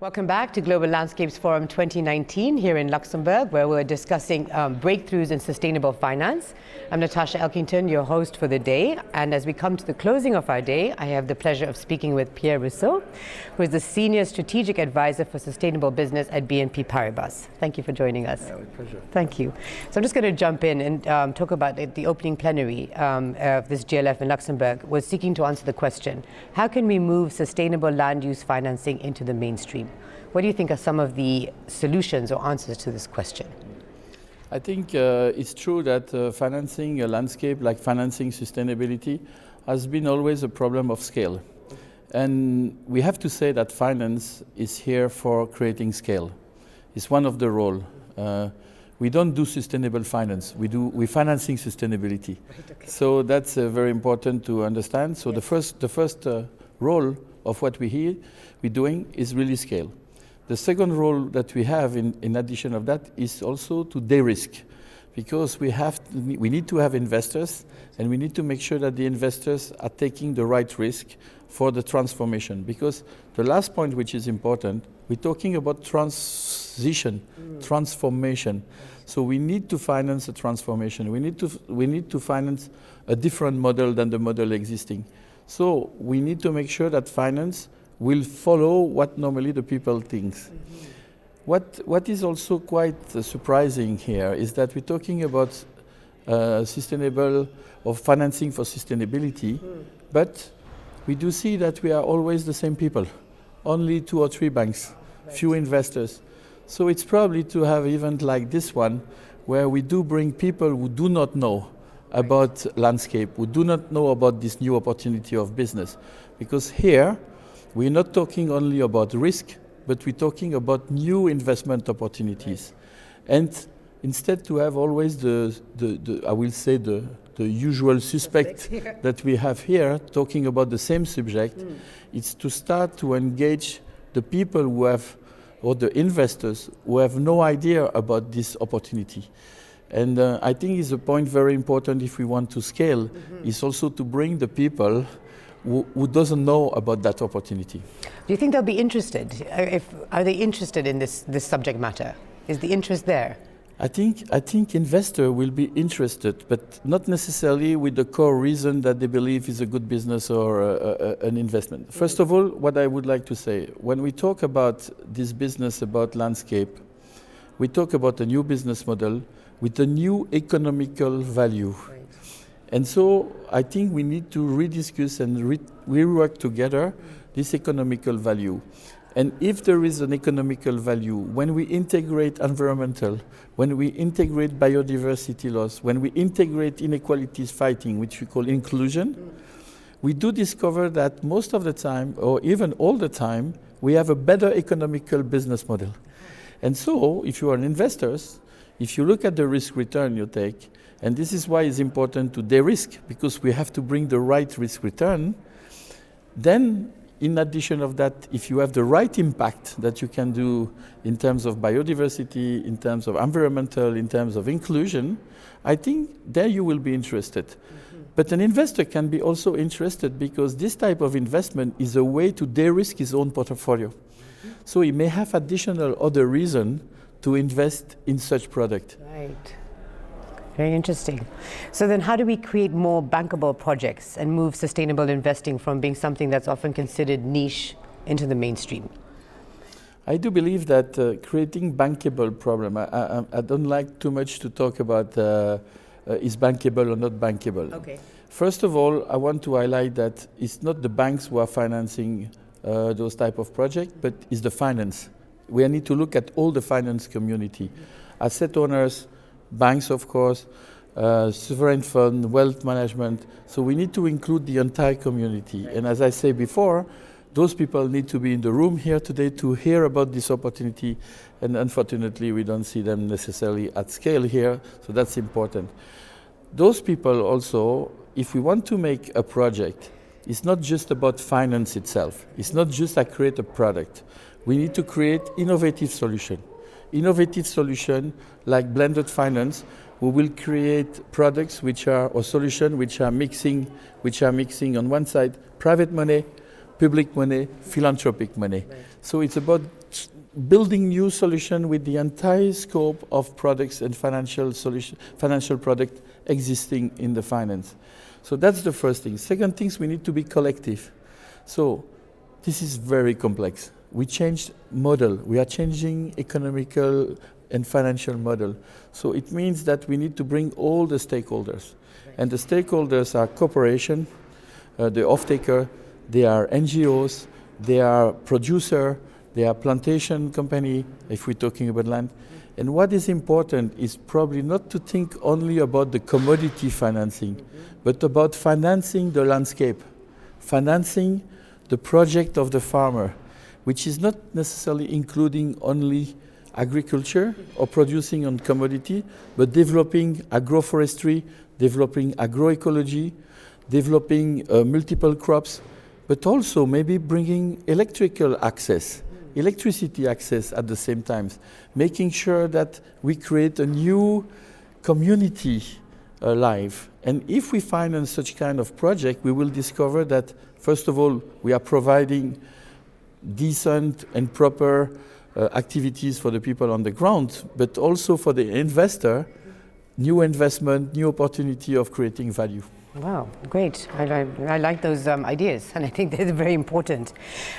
Welcome back to Global Landscapes Forum 2019 here in Luxembourg, where we're discussing breakthroughs in sustainable finance. I'm Natasha Elkington, your host for the day. And as we come to the closing of our day, I have the pleasure of speaking with Pierre Rousseau, who is the Senior Strategic Advisor for Sustainable Business at BNP Paribas. Thank you for joining us. Yeah, with pleasure. Thank you. So I'm just going to jump in and talk about the opening plenary of this GLF in Luxembourg was seeking to answer the question, how can we move sustainable land use financing into the mainstream? What do you think are some of the solutions or answers to this question? I think it's true that financing a landscape, like financing sustainability, has been always a problem of scale. And we have to say that finance is here for creating scale. It's one of the roles. We don't do sustainable finance. We're financing sustainability. Right, okay. So that's very important to understand. So yes. the first role of what we're doing is really scale. The second role that we have in addition of that is also to de-risk, because we need to have investors, and we need to make sure that the investors are taking the right risk for the transformation. Because the last point, which is important, we're talking about transformation. So we need to finance a transformation. We need to finance a different model than the model existing. So we need to make sure that finance will follow what normally the people think. Mm-hmm. What is also quite surprising here is that we're talking about sustainable or financing for sustainability, but we do see that we are always the same people, only 2 or 3 banks, right. Few investors. So it's probably to have an event like this one, where we do bring people who do not know about landscape, who do not know about this new opportunity of business. Because here, we're not talking only about risk, but we're talking about new investment opportunities. Right. And instead to have always the usual suspect that we have here, talking about the same subject, it's to start to engage the people who have, or the investors who have no idea about this opportunity. And I think it's a point very important if we want to scale, is also to bring the people who doesn't know about that opportunity. Do you think they'll be interested? Are they interested in this subject matter? Is the interest there? I think investor will be interested, but not necessarily with the core reason that they believe is a good business or an investment. First of all, what I would like to say, when we talk about this business, about landscape, we talk about a new business model with a new economical value. Right. And so I think we need to rediscuss and rework together this economical value. And if there is an economical value, when we integrate environmental, when we integrate biodiversity loss, when we integrate inequalities fighting, which we call inclusion, we do discover that most of the time, or even all the time, we have a better economical business model. And so if you are an investor, if you look at the risk return you take, and this is why it's important to de-risk, because we have to bring the right risk return. Then, in addition of that, if you have the right impact that you can do in terms of biodiversity, in terms of environmental, in terms of inclusion, I think there you will be interested. Mm-hmm. But an investor can be also interested because this type of investment is a way to de-risk his own portfolio. Mm-hmm. So he may have additional other reason to invest in such product. Right. Very interesting. So then how do we create more bankable projects and move sustainable investing from being something that's often considered niche into the mainstream? I do believe that creating bankable problem, I don't like too much to talk about is bankable or not bankable. Okay. First of all, I want to highlight that it's not the banks who are financing those type of projects, but it's the finance. We need to look at all the finance community. Asset owners, banks, of course, sovereign fund, wealth management. So we need to include the entire community. Right. And as I say before, those people need to be in the room here today to hear about this opportunity. And unfortunately, we don't see them necessarily at scale here. So that's important. Those people also, if we want to make a project, it's not just about finance itself. It's not just to create a product. We need to create innovative solution. Innovative solution like blended finance, we will create products which are, or solutions which are mixing on one side private money, public money, philanthropic money. Right. So it's about building new solutions with the entire scope of products and financial product existing in the finance. So that's the first thing. Second thing, we need to be collective. So this is very complex. We changed model. We are changing economical and financial model. So it means that we need to bring all the stakeholders. Right. And the stakeholders are corporation, the off-taker, they are NGOs, they are producer, they are plantation company, if we're talking about land. Mm-hmm. And what is important is probably not to think only about the commodity financing, but about financing the landscape, financing the project of the farmer, which is not necessarily including only agriculture or producing on commodity, but developing agroforestry, developing agroecology, developing multiple crops, but also maybe bringing electricity access at the same time, making sure that we create a new community life. And if we finance such kind of project, we will discover that, first of all, we are providing decent and proper activities for the people on the ground, but also for the investor, new investment, new opportunity of creating value. Wow, great. I like those ideas, and I think they're very important.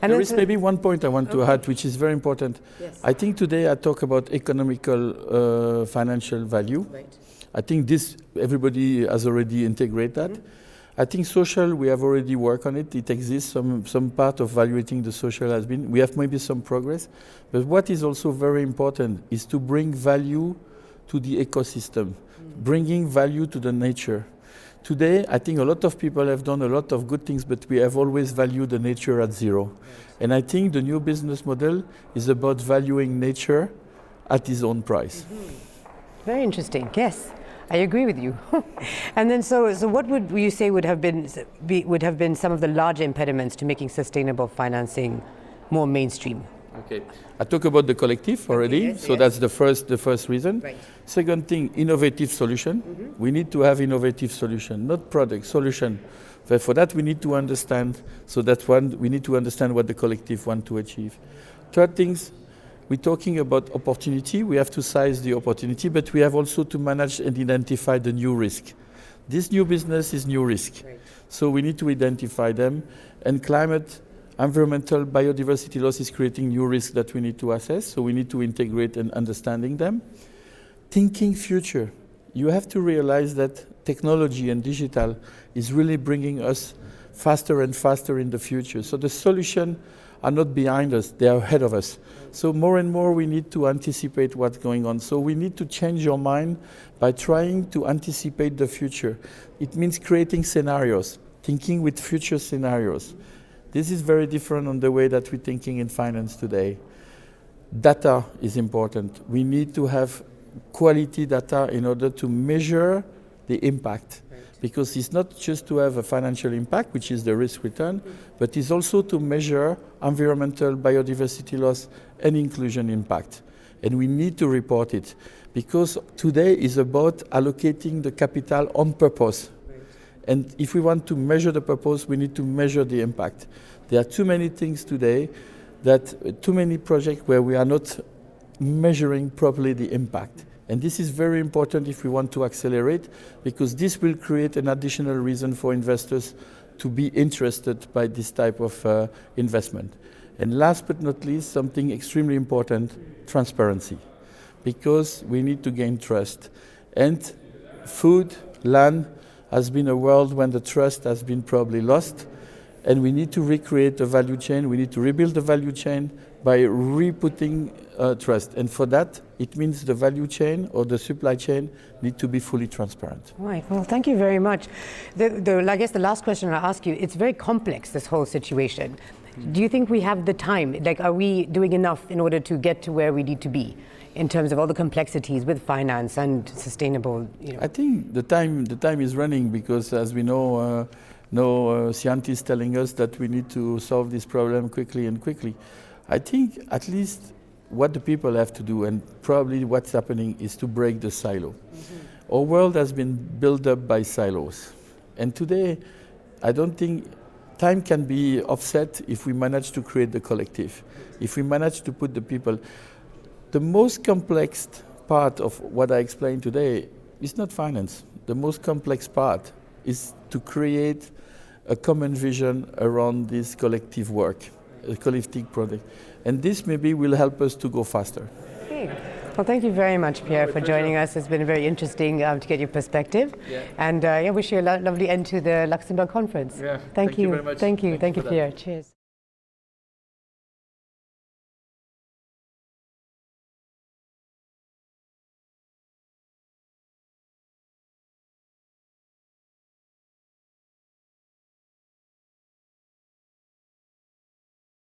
And there is maybe one point I want to add, which is very important. Yes. I think today I talk about economical financial value. Right. I think this, everybody has already integrated that. Mm-hmm. I think social, we have already worked on it. It exists, some part of evaluating the social has been. We have maybe some progress. But what is also very important is to bring value to the ecosystem, bringing value to the nature. Today, I think a lot of people have done a lot of good things, but we have always valued the nature at zero. Right. And I think the new business model is about valuing nature at its own price. Mm-hmm. Very interesting, yes. I agree with you. And then, so what would you say would have been some of the larger impediments to making sustainable financing more mainstream? Okay, I talked about the collective already, yes, so yes. That's the first reason. Right. Second thing, innovative solution. Mm-hmm. We need to have innovative solution, not product, solution. But for that we need to understand. So that's one, we need to understand what the collective want to achieve. Third things. We're talking about opportunity. We have to size the opportunity, but we have also to manage and identify the new risk. This new business is new risk. Right. So we need to identify them. And climate, environmental, biodiversity loss is creating new risks that we need to assess. So we need to integrate and understanding them. Thinking future. You have to realize that technology and digital is really bringing us faster and faster in the future. So the solution are not behind us, they are ahead of us. So more and more we need to anticipate what's going on. So we need to change your mind by trying to anticipate the future. It means creating scenarios, thinking with future scenarios. This is very different on the way that we're thinking in finance today. Data is important. We need to have quality data in order to measure the impact. Because it's not just to have a financial impact, which is the risk return, but it's also to measure environmental, biodiversity loss, and inclusion impact. And we need to report it, because today is about allocating the capital on purpose. Right. And if we want to measure the purpose, we need to measure the impact. There are too many things today, too many projects where we are not measuring properly the impact. And this is very important if we want to accelerate, because this will create an additional reason for investors to be interested by this type of investment. And last but not least, something extremely important, transparency. Because we need to gain trust. And food, land, has been a world when the trust has been probably lost. And we need to recreate the value chain. We need to rebuild the value chain by re-putting trust. And for that, it means the value chain or the supply chain need to be fully transparent. Right. Well, thank you very much. I guess the last question I'll ask you, it's very complex, this whole situation. Do you think we have the time? Like, are we doing enough in order to get to where we need to be in terms of all the complexities with finance and sustainable? I think the time is running, because as we know, scientists telling us that we need to solve this problem quickly. I think at least what the people have to do, and probably what's happening, is to break the silo. Mm-hmm. Our world has been built up by silos. And today, I don't think time can be offset if we manage to create the collective, if we manage to put the people. The most complex part of what I explained today is not finance. The most complex part is to create a common vision around this collective work, a collective project. And this maybe will help us to go faster. Okay. Well, thank you very much, Pierre, for joining us. It's been very interesting to get your perspective. Yeah. And wish you a lovely end to the Luxembourg conference. Yeah. Thank you very much. Thank you, Pierre. Cheers.